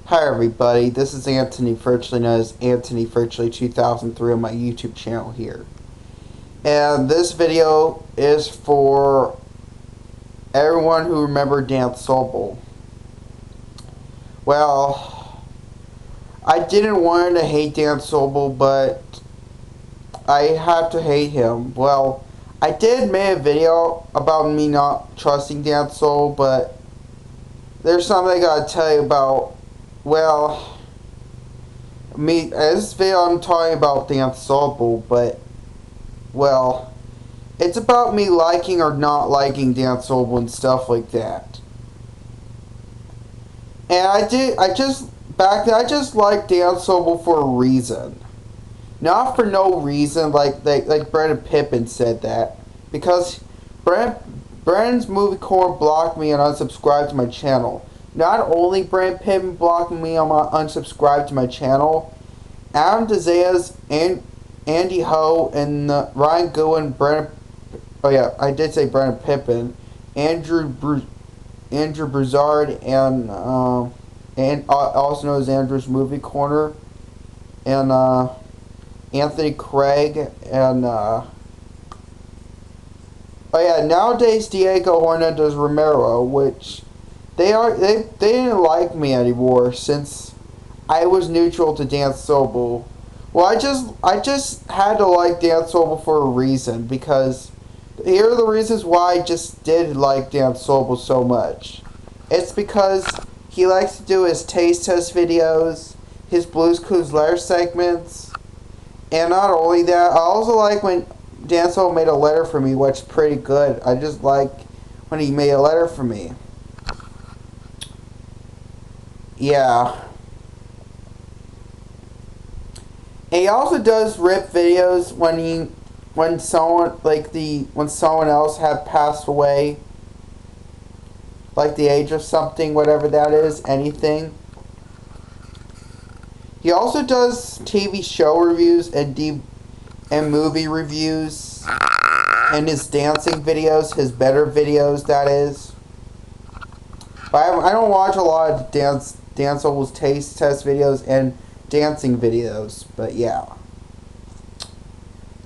Hi everybody, this is Anthony, virtually known as Anthony Virtually 2003 on my YouTube channel here. And this video is for everyone who remembered Dan Sobel. Well, I didn't want to hate Dan Sobel, but I have to hate him. Well, I did make a video about me not trusting Dan Sobel, but there's something I gotta tell you about. Well, this video I'm talking about Dan Sobel, but, well, it's about me liking or not liking Dan Sobel and stuff like that. And back then, I just liked Dan Sobel for a reason. Not for no reason, like Brendan Pippin said that. Because Brandon's Movie Corner blocked me and unsubscribed to my channel. Not only Brandon Pippin blocking me on my unsubscribe to my channel, Adam DeZayas, and Andy Ho, and Ryan Goodwin, oh yeah, I did say Brandon Pippin, Andrew Broussard, and also known as Andrew's Movie Corner, and Anthony Craig, and oh yeah, nowadays Diego Hernandez Romero, which they didn't like me anymore since I was neutral to Dan Sobel. Well, I just had to like Dan Sobel for a reason, because here are the reasons why I just did like Dan Sobel so much. It's because he likes to do his taste test videos, his Blues Clues letter segments, and not only that, I also like when Dan Sobel made a letter for me, which is pretty good. I just like when he made a letter for me. Yeah. And he also does rip videos when someone else had passed away, like the age of something, whatever that is, anything. He also does TV show reviews and movie reviews, and his dancing videos, his better videos, that is. But I don't watch a lot of Dan Sobel's taste test videos and dancing videos, but yeah.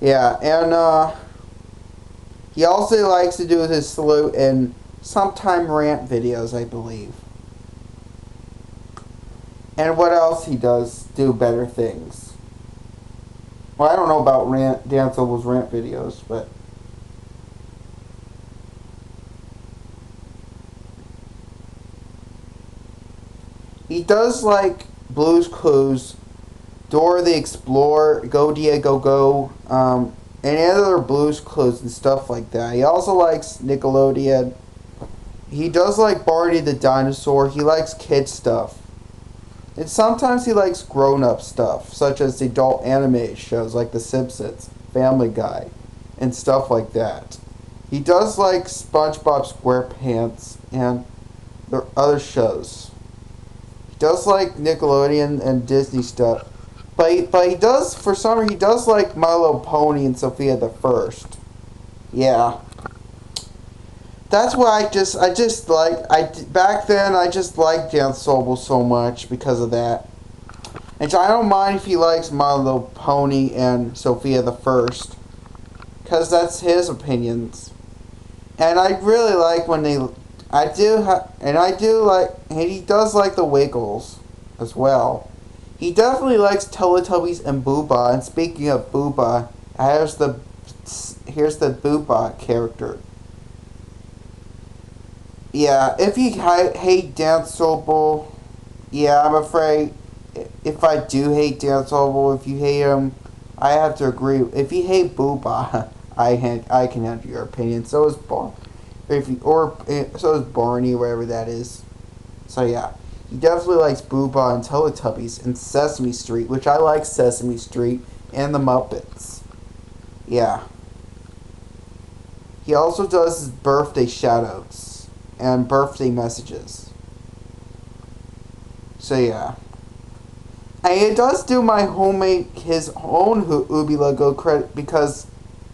Yeah, and he also likes to do his salute and sometime rant videos, I believe. And what else he does do better things? Well, I don't know about Dan Sobel's rant videos, but he does like Blues Clues, Dora the Explorer, Go Diego Go, and other Blues Clues and stuff like that. He also likes Nickelodeon. He does like Barney the Dinosaur. He likes kid stuff. And sometimes he likes grown-up stuff, such as the adult animated shows like The Simpsons, Family Guy, and stuff like that. He does like SpongeBob SquarePants and the other shows. He does like Nickelodeon and Disney stuff. But he does, for some reason, he does like My Little Pony and Sophia the First. Yeah. That's why back then I just liked Dan Sobel so much because of that. And so I don't mind if he likes My Little Pony and Sophia the First, because that's his opinions. And I really like when he does like the Wiggles as well. He definitely likes Teletubbies and Booba. And speaking of Booba, here's the Booba character. Yeah, if you hate Dan Sobel, yeah, I'm afraid if I do hate Dan Sobel, if you hate him, I have to agree. If you hate Booba, I can have your opinion. So is so is Barney, whatever that is. So yeah, he definitely likes Booba and Teletubbies and Sesame Street, which I like Sesame Street and the Muppets. Yeah. He also does his birthday shoutouts and birthday messages. So yeah. And he does do his own Ubi logo credit, because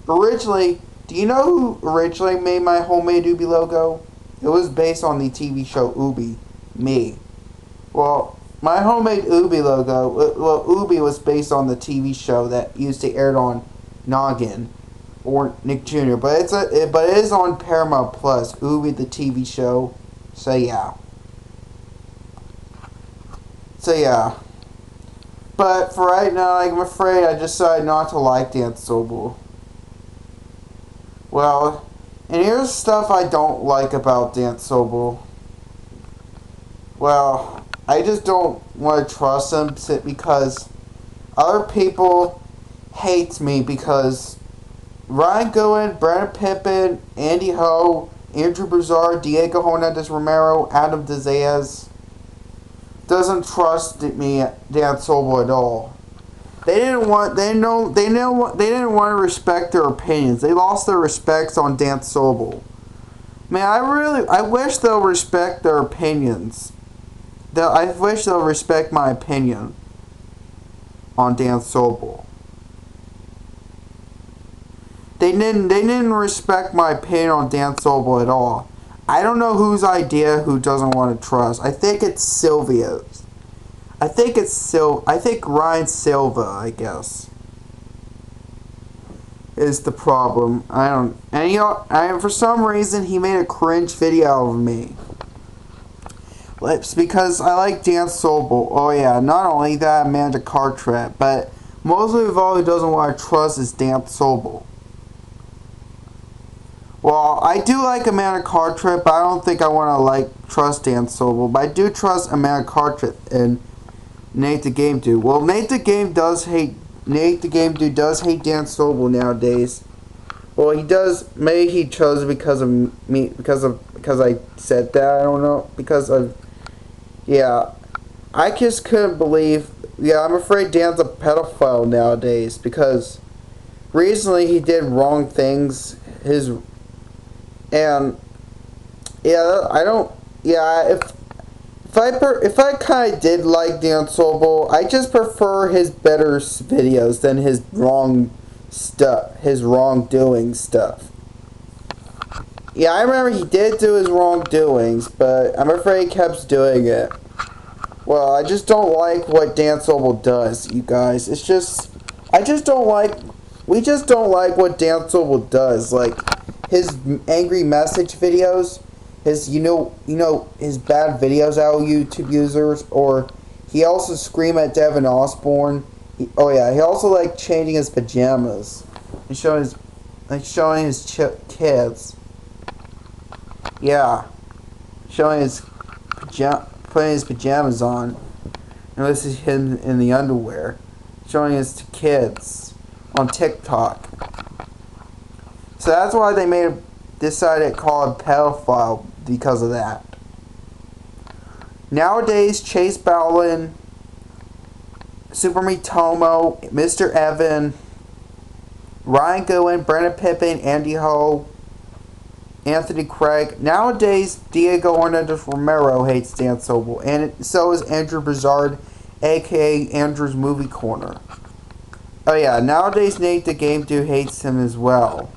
originally, do you know who originally made my homemade Ubi logo? It was based on the TV show Ubi, me. Well, my homemade Ubi logo. Well, Ubi was based on the TV show that used to air on Noggin or Nick Jr. But but it is on Paramount Plus. Ubi the TV show. So yeah. So yeah. But for right now, I'm afraid I decided not to like Dan Sobel. Well, and here's stuff I don't like about Dan Sobel. Well, I just don't want to trust him because other people hate me because Ryan Goodwin, Brandon Pippin, Andy Ho, Andrew Broussard, Diego Hernandez Romero, Adam DeZayas doesn't trust me, Dan Sobel, at all. They didn't want to respect their opinions. They lost their respects on Dan Sobel. Man, I wish they'll respect their opinions. I wish they'll respect my opinion on Dan Sobel. They didn't respect my opinion on Dan Sobel at all. I don't know whose idea who doesn't want to trust. I think it's Sylvia's. I think Ryan Silva, I guess, is the problem. And for some reason he made a cringe video of me. It's because I like Dan Sobel. Oh yeah, not only that, Amanda Cartwright, but mostly of all who doesn't want to trust is Dan Sobel. Well, I do like Amanda Cartwright, but I don't think I want to trust Dan Sobel. But I do trust Amanda Cartwright and Nate the Game Dude. Well, Nate the Game Dude does hate Dan Sobel nowadays. Well, he does. Maybe he chose because of me, because I said that. I don't know. Yeah, I just couldn't believe. Yeah, I'm afraid Dan's a pedophile nowadays because recently he did wrong things. And yeah, I don't. Yeah, if I kind of did like Dan Sobel, I just prefer his better videos than his wrongdoing stuff. Yeah, I remember he did do his wrongdoings, but I'm afraid he kept doing it. Well, I just don't like what Dan Sobel does, you guys. We just don't like what Dan Sobel does. Like his angry message videos, his his bad videos out of YouTube users, or he also scream at Devin Osborne. He also changing his pajamas and showing his kids. Yeah, showing putting his pajamas on, and this is him in the underwear, showing his kids on TikTok. So that's why they decided to call him pedophile, because of that. Nowadays, Chase Bowlin, Super Tomo, Mr. Evan, Ryan Goodwin, Brandon Pippin, Andy Ho, Anthony Craig. Nowadays, Diego Hernandez Romero hates Dan Sobel, and so is Andrew Broussard, aka Andrew's Movie Corner. Oh yeah, nowadays Nate the Game Dude hates him as well.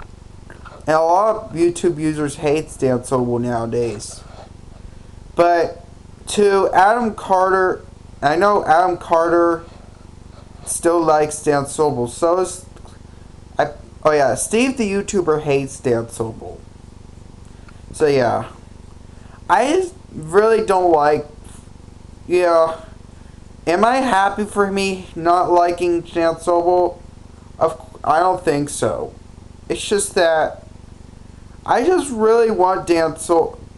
And a lot of YouTube users hate Dan Sobel nowadays. But to Adam Carter, I know Adam Carter still likes Dan Sobel. So is Steve the YouTuber hates Dan Sobel. So yeah, I just really don't like. Yeah, am I happy for me not liking Dan Sobel? I don't think so. It's just that I just really want to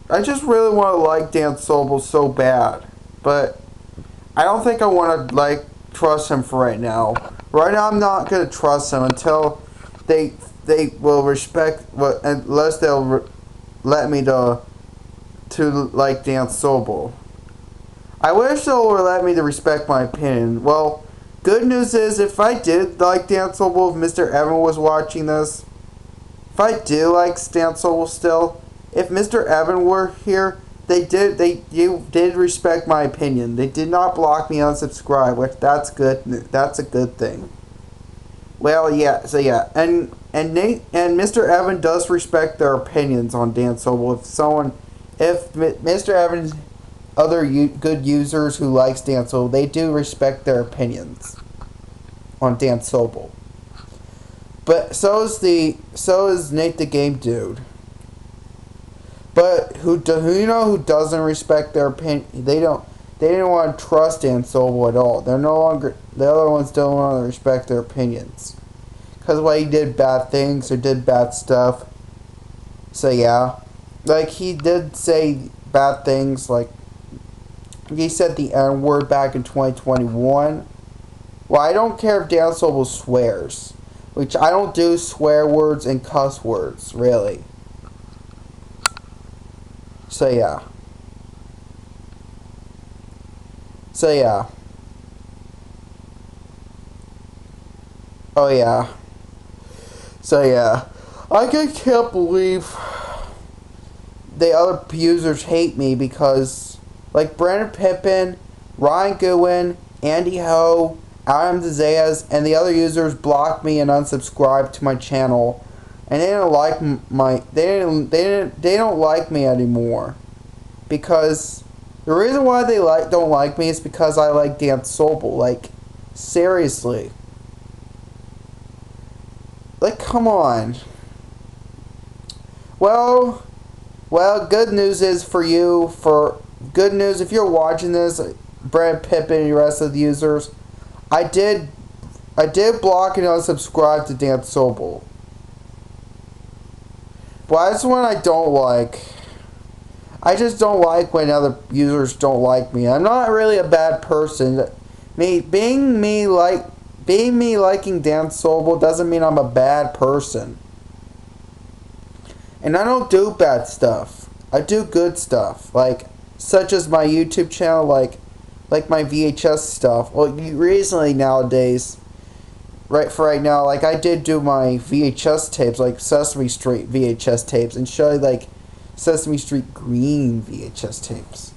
like Dan Sobel so bad, but I don't think I want to trust him for right now. Right now, I'm not gonna trust him until they will respect unless they'll let me to like Dan Sobel. I wish they would let me to respect my opinion. Well, good news is if I did like Dan Sobel, if Mr. Evan was watching this, if I do like Dan Sobel still, if Mr. Evan were here, you did respect my opinion. They did not block me, unsubscribe, which that's good. That's a good thing. Well, yeah. So yeah, and Nate and Mr. Evan does respect their opinions on Dan Sobel. If Mr. Evans other good users who likes Dan Sobel, they do respect their opinions on Dan Sobel. But so is Nate the Game Dude. But who doesn't respect their opinion? They didn't want to trust Dan Sobel at all. They're no longer, the other ones don't want to respect their opinions because he did bad things or did bad stuff. So yeah, like he did say bad things, like he said the N word back in 2021. Well, I don't care if Dan Sobel swears, which I don't do swear words and cuss words really. So yeah. Oh yeah. So yeah. I can't believe the other users hate me because, like, Brandon Pippin, Ryan Goodwin, Andy Ho, Adam DeZayas, and the other users blocked me and unsubscribed to my channel, and they didn't like they don't like me anymore because the reason why they don't like me is because I like Dan Sobel. Like, seriously. Like, come on. Well, good news is for you, good news if you're watching this, Brad Pippin and the rest of the users, I did block and unsubscribe to Dan Sobel. But that's one I don't like. I just don't like when other users don't like me. I'm not really a bad person. Being me liking Dan Sobel doesn't mean I'm a bad person. And I don't do bad stuff. I do good stuff, like such as my YouTube channel, like my VHS stuff. Well, recently nowadays, right now, like I did do my VHS tapes, like Sesame Street VHS tapes, and show you like Sesame Street green VHS tapes.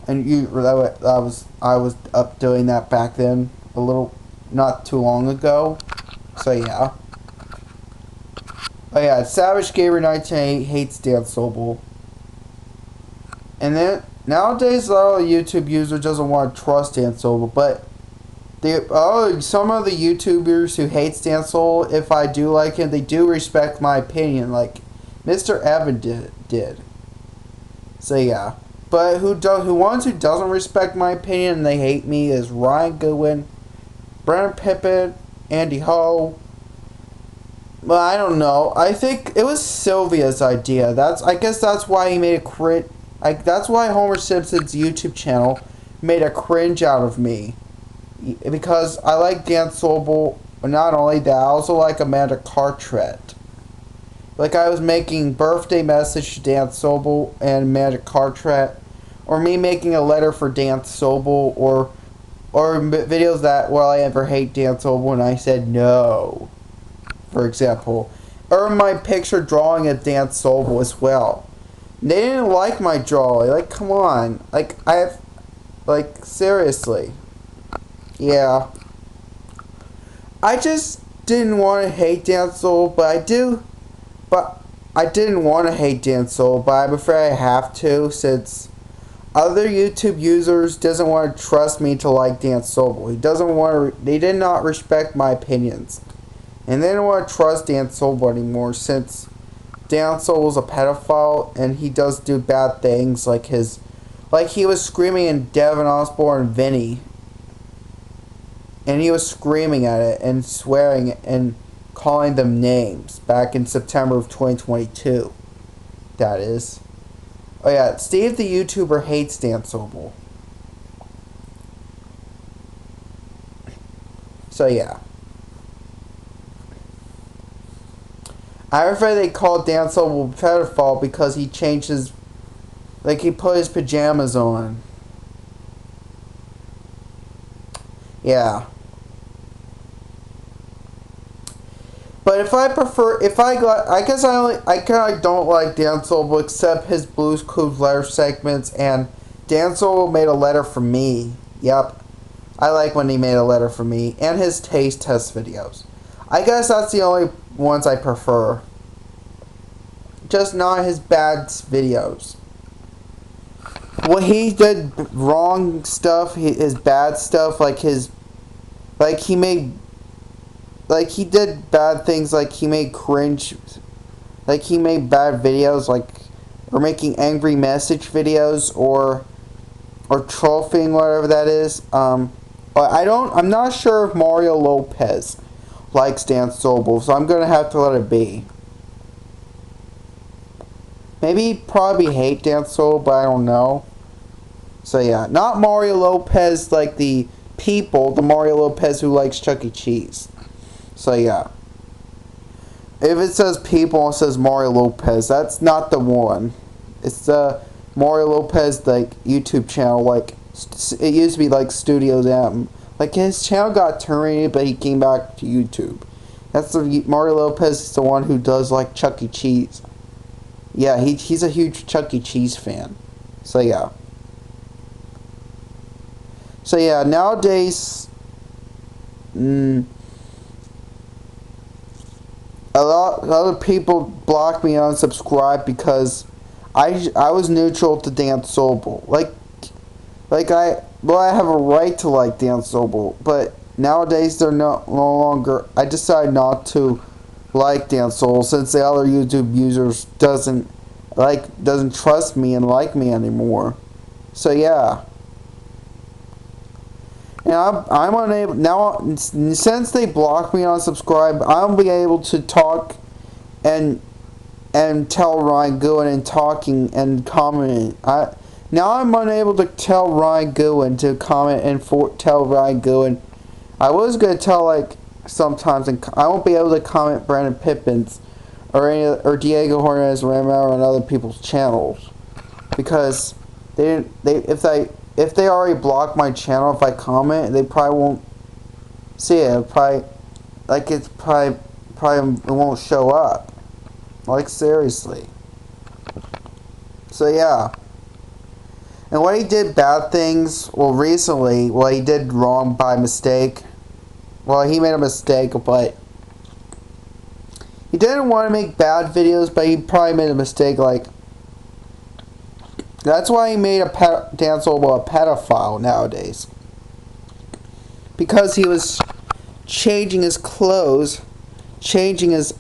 And I was up doing that back then, a little, not too long ago. So yeah. Oh yeah, Savage Gamer 1988 hates Dan Sobel. And then nowadays, a lot of YouTube users doesn't want to trust Dan Sobel, but some of the YouTubers who hate Dan Sobel, if I do like him, they do respect my opinion, like Mr. Evan did. So yeah, but who doesn't respect my opinion and they hate me is Ryan Goodwin, Brandon Pippin, Andy Ho. Well, I don't know. I think it was Sylvia's idea. I guess that's why he made a cringe. That's why Homer Simpson's YouTube channel made a cringe out of me. Because I like Dan Sobel, but not only that, I also like Amanda Cartwright. Like I was making birthday message to Dan Sobel and Amanda Cartwright, or me making a letter for Dan Sobel, or videos that, well, I ever hate Dan Sobel and I said no, for example. Or my picture drawing of Dan Sobel as well. They didn't like my drawing. Like, come on. Like, seriously. Yeah. I just didn't want to hate Dan Sobel, but I didn't want to hate Dan Sobel, but I'm afraid I have to, since other YouTube users doesn't want to trust me to like Dan Sobel. They did not respect my opinions. And they don't want to trust Dan Sobel anymore, since Dan Sobel's a pedophile and he does do bad things, like he was screaming in Devin Osborne and Vinny. And he was screaming at it and swearing and calling them names back in September of 2022. That is. Oh yeah, Steve the YouTuber hates Dan Sobel. So yeah. I'm afraid they called Dan Sobel pedophile because he changed his, like he put his pajamas on. Yeah. But I guess I kind of don't like Dan Sobel except his Blues Clues letter segments, and Dan Sobel made a letter for me. Yep. I like when he made a letter for me, and his taste test videos. I guess that's the only ones I prefer. Just not his bad videos. Well, he did wrong stuff, his bad stuff, like he did bad things, like he made cringe, like he made bad videos, or making angry message videos, or trolling, whatever that is. I'm not sure if Mario Lopez likes Dan Sobel, so I'm gonna have to let it be. Maybe he'd probably hate Dan Sobel, but I don't know. So yeah, not Mario Lopez like the people, the Mario Lopez who likes Chuck E. Cheese. So yeah. If it says people and it says Mario Lopez, that's not the one. It's the Mario Lopez like YouTube channel, like it used to be like Studios M. Like his channel got terminated, but he came back to YouTube. That's the Mario Lopez is the one who does like Chuck E. Cheese. Yeah, he's a huge Chuck E. Cheese fan. So yeah. So yeah, nowadays, a lot of people block me and unsubscribe because I was neutral to Dan Sobel. I have a right to like Dan Sobel, but nowadays they're no longer. I decided not to like Dan Sobel since the other YouTube users doesn't trust me and like me anymore. So yeah. And I'm unable now, since they blocked me on subscribe. I'll be able to talk and tell Ryan Goodwin and talking and commenting. Now I'm unable to tell Ryan Goodwin to comment and tell Ryan Goodwin. I was gonna tell sometimes, and I won't be able to comment Brandon Pippins or Diego Hernandez Romero on other people's channels because if they already block my channel, if I comment, they probably won't see it. It won't show up. Like seriously. So yeah. And when he did bad things, recently, he did wrong by mistake. He made a mistake, but he didn't want to make bad videos, but he probably made a mistake, that's why he made Dan Sobel a pedophile nowadays. Because he was changing his clothes, showing his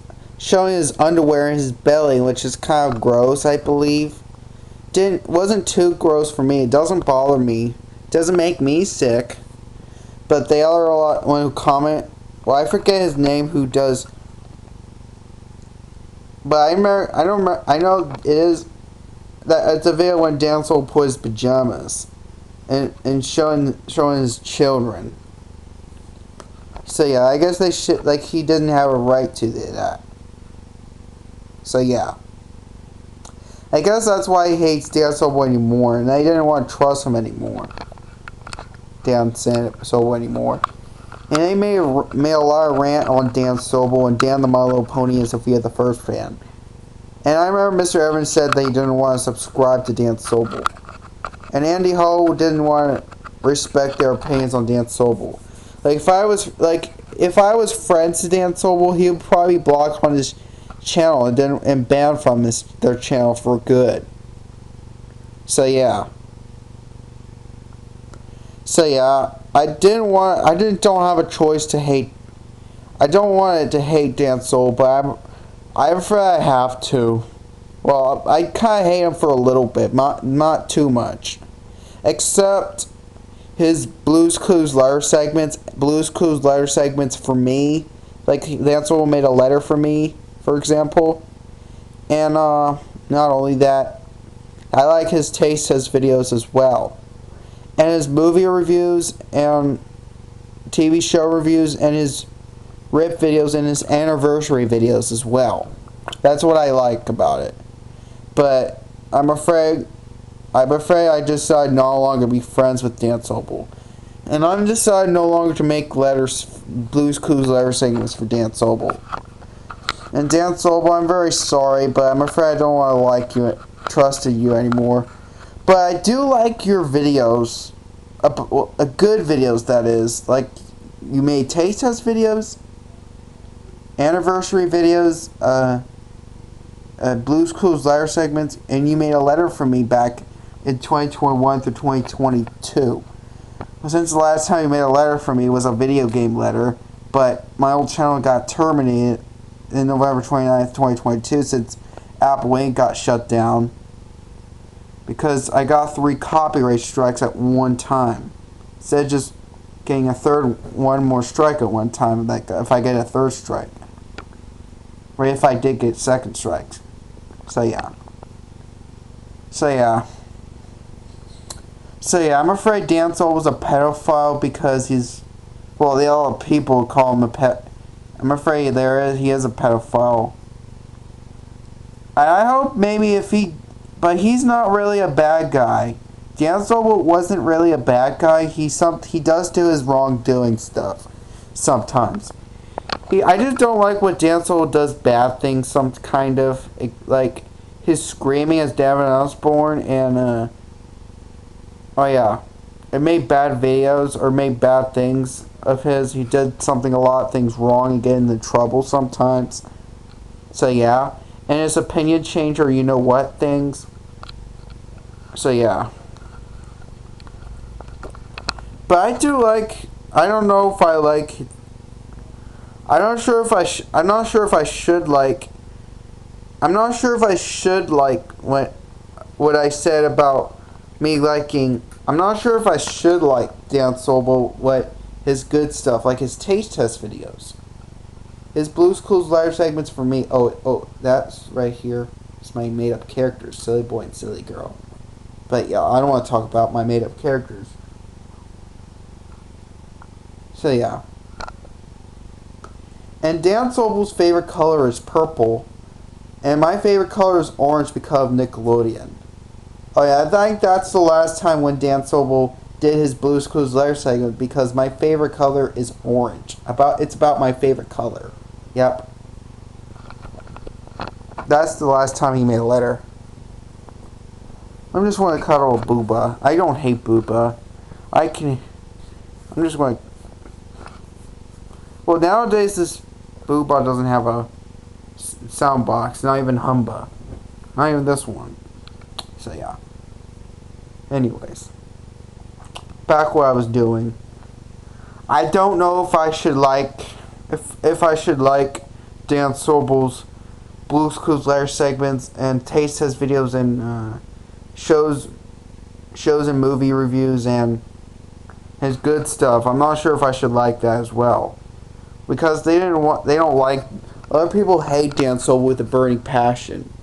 underwear in his belly, which is kind of gross, I believe. Wasn't too gross for me. It doesn't bother me. It doesn't make me sick. But the other one who comment, I forget his name, who does. But I know it is. That it's a video when Dan Sobel put his pajamas and showing his children. So yeah, I guess they should he didn't have a right to do that. So yeah, I guess that's why he hates Dan Sobel anymore, and I didn't want to trust him anymore. Dan Sobel anymore, and they made a lot of rant on Dan Sobel and Dan the My Little Pony as if he had the first fan. And I remember Mr. Evans said that he didn't want to subscribe to Dan Sobel. And Andy Ho didn't want to respect their opinions on Dan Sobel. If I was friends to Dan Sobel, he would probably block on his channel and ban from their channel for good. So yeah. I don't have a choice to hate. I don't want it to hate Dan Sobel, but I'm afraid I have to. Well, I kind of hate him for a little bit, not too much. Except his Blue's Clues letter segments. Blue's Clues letter segments for me. Dan Sobel made a letter for me, for example. And not only that, I like his Taste Test videos as well. And his movie reviews and TV show reviews and his RIP videos and his anniversary videos as well. That's what I like about it. But I'm afraid I decided no longer to be friends with Dan Sobel. And I'm decided no longer to make Blue's Clues letter segments for Dan Sobel. And Dan Sobel, I'm very sorry, but I'm afraid I don't want to trust you anymore. But I do like your videos, a good videos that is. You made taste test videos, anniversary videos, Blue's Clues letter segments, and you made a letter for me back in 2021 through 2022. Since the last time he made a letter for me was a video game letter, but my old channel got terminated in November 29th, 2022 since Apple Inc. got shut down because I got 3 copyright strikes at one time. Instead of just getting one more strike at one time, like if I get a 3rd strike. Or if I did get 2nd strikes. So yeah, I'm afraid Dan Sobel was a pedophile because the other people call him a pet. I'm afraid he is a pedophile. I hope maybe but he's not really a bad guy. Dan Sobel wasn't really a bad guy. He does do his wrongdoing stuff sometimes. I just don't like what Dan Sobel does bad things. Some kind of like his screaming as Devin Osborne and it made bad videos or made bad things of his. He did a lot of things wrong and get into trouble sometimes. So yeah. And his opinion changer, you know what things. So yeah. But I do like, I'm not sure if I should like what I said about me liking. I'm not sure if I should like Dan Sobel, what his good stuff, like his taste test videos. His Blue's Clues live segments for me. Oh, that's right here. It's my made up characters, Silly Boy and Silly Girl. But yeah, I don't want to talk about my made up characters. So yeah. And Dan Sobel's favorite color is purple. And my favorite color is orange because of Nickelodeon. Oh yeah, I think that's the last time when Dan Sobel did his Blue's Clues letter segment because my favorite color is orange. It's about my favorite color. Yep. That's the last time he made a letter. I just want to cuddle a Booba. I don't hate Booba. I'm just going to... Well, nowadays this Booba doesn't have a sound box. Not even Humba. Not even this one. So yeah. Anyways. Back what I was doing. I don't know if I should like... If I should like Dan Sobel's Blue's Clues letter segments and taste his videos and shows and movie reviews and his good stuff. I'm not sure if I should like that as well. Because they don't like... Other people hate Dan Sobel with a burning passion.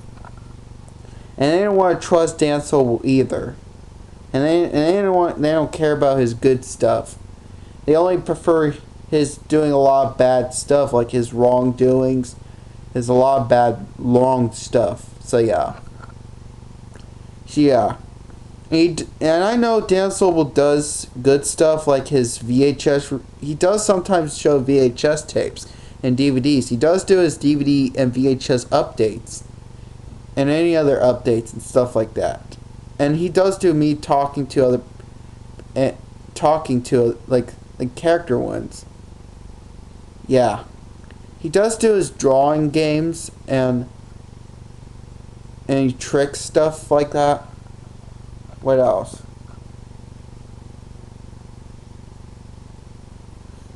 And they don't want to trust Dan Sobel either. And they don't care about his good stuff. They only prefer his doing a lot of bad stuff, like his wrongdoings. There's a lot of bad, wrong stuff. So yeah. Yeah. And I know Dan Sobel does good stuff like his VHS. He does sometimes show VHS tapes and DVDs. He does do his DVD and VHS updates. And any other updates and stuff like that. And he does do me talking to like character ones. Yeah. He does do his drawing games and any trick stuff like that. What else?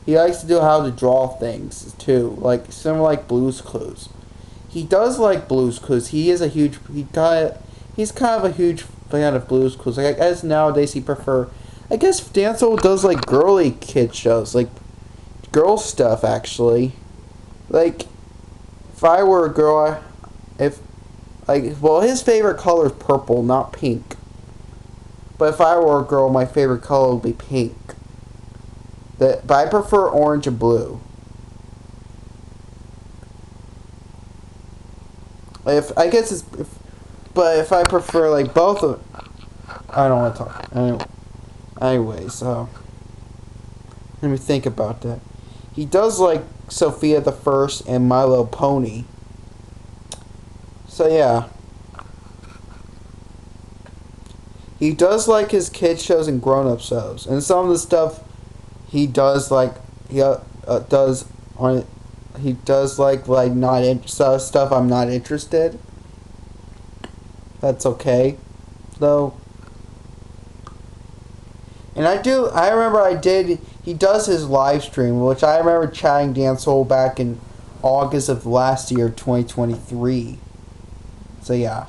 He likes to do how to draw things too, like similar like Blue's Clues. He does like Blue's Clues. He's kind of a huge fan of Blue's Clues. Like I guess nowadays he prefer. I guess Dan Sobel does like girly kid shows, like girl stuff actually. Like if I were a girl, his favorite color is purple, not pink. But if I were a girl, my favorite color would be pink. But I prefer orange and blue. But if I prefer like both of, I don't want to talk. Anyway, so let me think about that. He does like Sophia the First and My Little Pony. So yeah. He does like his kid shows and grown-up shows, and some of the stuff he does like stuff I'm not interested. That's okay, though. And I remember he does his live stream, which I remember chatting Dan Sobel back in August of last year, 2023. So yeah.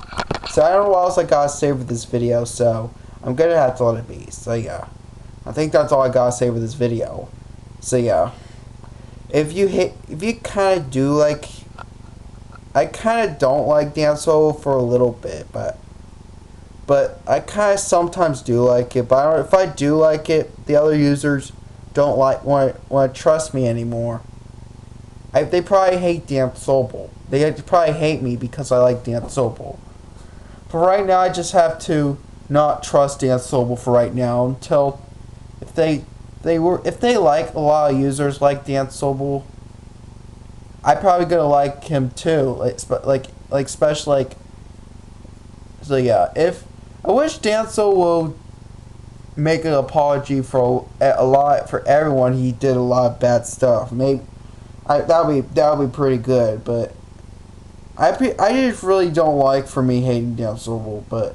So I don't know what else I gotta say with this video, so I'm gonna have to let it be. So yeah. I think that's all I gotta say with this video. So yeah. If you kinda do like, I kinda don't like Dan Sobel for a little bit, but I kind of sometimes do like it. But if I do like it, the other users don't want to trust me anymore. They probably hate Dan Sobel. They probably hate me because I like Dan Sobel. For right now, I just have to not trust Dan Sobel for right now until if they like a lot of users like Dan Sobel, I probably gonna like him too. Like especially like. So yeah, if I wish Dan Sobel will make an apology for for everyone. He did a lot of bad stuff. Maybe that would be pretty good. But I just really don't like for me hating Dan Sobel. But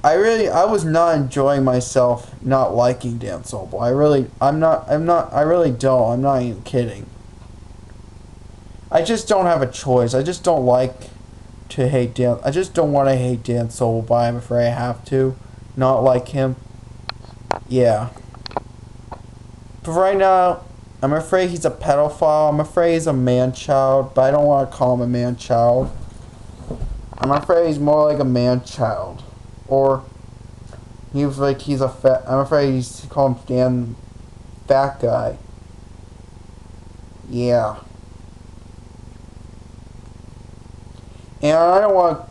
I was not enjoying myself not liking Dan Sobel. I really don't. I'm not even kidding. I just don't have a choice. I just don't like to hate Dan. I just don't want to hate Dan Sobel, but I'm afraid I have to not like him. Yeah. But right now, I'm afraid he's a pedophile. I'm afraid he's a man-child, but I don't want to call him a man-child. I'm afraid he's more like a man-child. Or he's a fat. I'm afraid he's called him Dan Fat Guy. Yeah. And I don't want,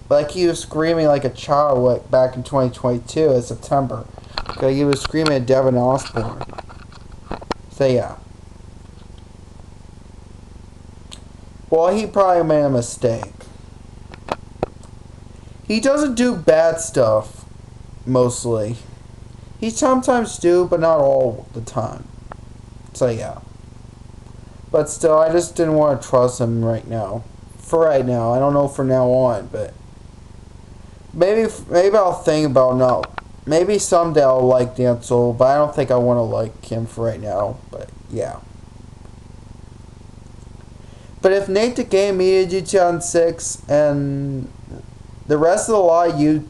like he was screaming like a child back in 2022 in September. Because he was screaming at Devin Osborne. So yeah. Well, he probably made a mistake. He doesn't do bad stuff, mostly. He sometimes do, but not all the time. So yeah. But still, I just didn't want to trust him right now. For right now, I don't know for now on, but maybe I'll think about not. Maybe someday I'll like Dan Sobel, but I don't think I want to like him for right now. But yeah. But if Nate the Game Media GTA 6 and the rest of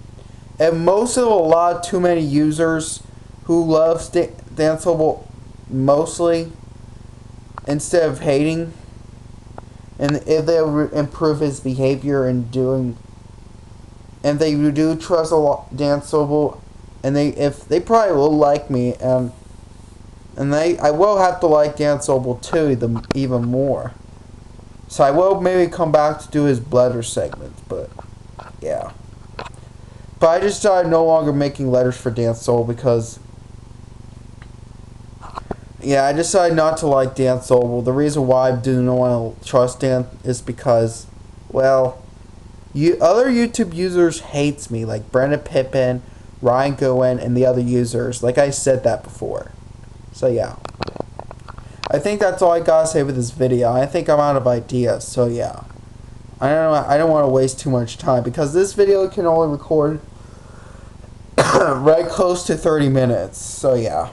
and most of a lot too many users who love Dan Sobel mostly instead of hating. And if they improve his behavior and they do trust a lot Dan Sobel, and if they probably will like me, I will have to like Dan Sobel too, even more. So I will maybe come back to do his letter segments, but yeah. But I just started no longer making letters for Dan Sobel because. Yeah, I decided not to like Dan Sobel. The reason why I do not want to trust Dan is because, well, other YouTube users hates me, like Brendan Pippin, Ryan Gowen, and the other users. Like I said that before. So yeah. I think that's all I gotta say with this video. I think I'm out of ideas, so yeah. I don't want to waste too much time because this video can only record right close to 30 minutes. So yeah.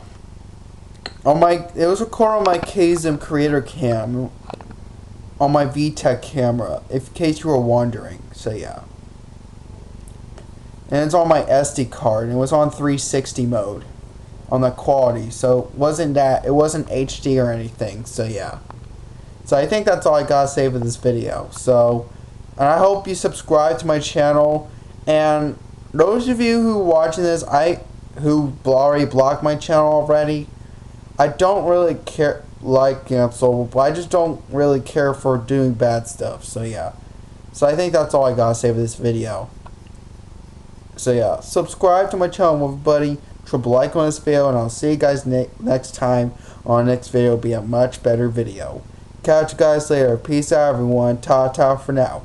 It was recorded on my KZM Creator Cam on my VTech camera, in case you were wondering. So yeah. And it's on my SD card, and it was on 360 mode on the quality. So it wasn't HD or anything. So yeah. So I think that's all I gotta say for this video. So, and I hope you subscribe to my channel. And those of you who are watching this, who already blocked my channel already, I don't really like Dan Sobel, but I just don't really care for doing bad stuff. So yeah. So I think that's all I gotta say for this video. So yeah, subscribe to my channel, everybody. Triple like on this video, and I'll see you guys next time on the next video. Will be a much better video. Catch you guys later. Peace out, everyone. Ta-ta for now.